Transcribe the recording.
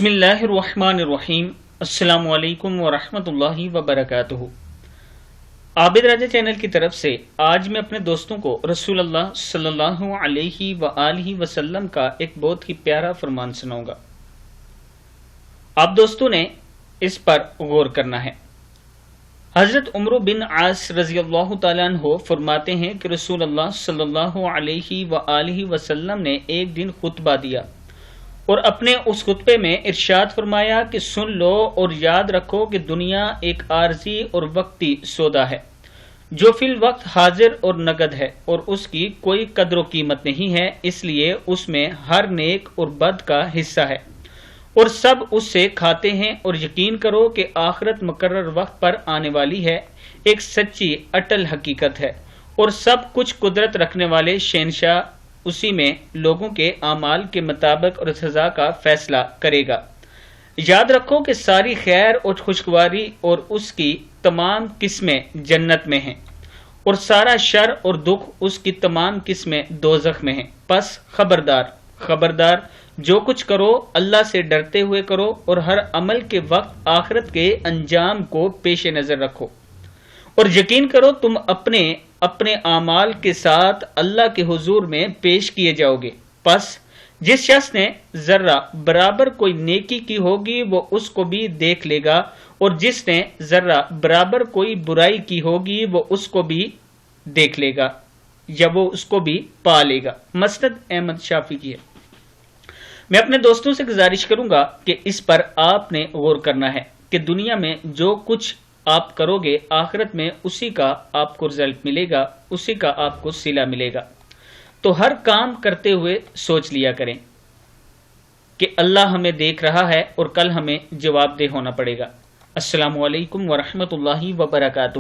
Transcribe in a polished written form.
بسم اللہ الرحمن الرحیم۔ السلام علیکم ورحمۃ اللہ وبرکاتہ۔ عابد راجہ چینل کی طرف سے آج میں اپنے دوستوں کو رسول اللہ صلی اللہ علیہ وآلہ وسلم کا ایک بہت ہی پیارا فرمان سناؤں گا۔ آپ دوستوں نے اس پر غور کرنا ہے۔ حضرت عمرو بن عاص رضی اللہ تعالیٰ عنہ فرماتے ہیں کہ رسول اللہ صلی اللہ علیہ وآلہ وسلم نے ایک دن خطبہ دیا اور اپنے اس خطبے میں ارشاد فرمایا کہ سن لو اور یاد رکھو کہ دنیا ایک عارضی اور وقتی سودا ہے جو فی الوقت حاضر اور نقد ہے، اور اس کی کوئی قدر و قیمت نہیں ہے، اس لیے اس میں ہر نیک اور بد کا حصہ ہے اور سب اس سے کھاتے ہیں، اور یقین کرو کہ آخرت مقرر وقت پر آنے والی ہے، ایک سچی اٹل حقیقت ہے، اور سب کچھ قدرت رکھنے والے شہنشاہ اسی میں لوگوں کے اعمال کے مطابق اور سزا کا فیصلہ کرے گا۔ یاد رکھو کہ ساری خیر اور خوشگواری اور اس کی تمام قسمیں جنت میں ہیں، اور سارا شر اور دکھ اس کی تمام قسمیں دوزخ میں ہیں۔ پس خبردار خبردار، جو کچھ کرو اللہ سے ڈرتے ہوئے کرو، اور ہر عمل کے وقت آخرت کے انجام کو پیش نظر رکھو، اور یقین کرو تم اپنے اعمال کے ساتھ اللہ کے حضور میں پیش کیے جاؤ گے۔ پس جس شخص نے ذرہ برابر کوئی نیکی کی ہوگی وہ اس کو بھی دیکھ لے گا، اور جس نے ذرہ برابر کوئی برائی کی ہوگی وہ اس کو بھی دیکھ لے گا، یا وہ اس کو بھی پا لے گا۔ مسند احمد شافعی کی ہے۔ میں اپنے دوستوں سے گزارش کروں گا کہ اس پر آپ نے غور کرنا ہے کہ دنیا میں جو کچھ آپ کرو گے آخرت میں اسی کا آپ کو رزلٹ ملے گا، اسی کا آپ کو صلہ ملے گا۔ تو ہر کام کرتے ہوئے سوچ لیا کریں کہ اللہ ہمیں دیکھ رہا ہے اور کل ہمیں جواب دہ ہونا پڑے گا۔ السلام علیکم ورحمۃ اللہ وبرکاتہ۔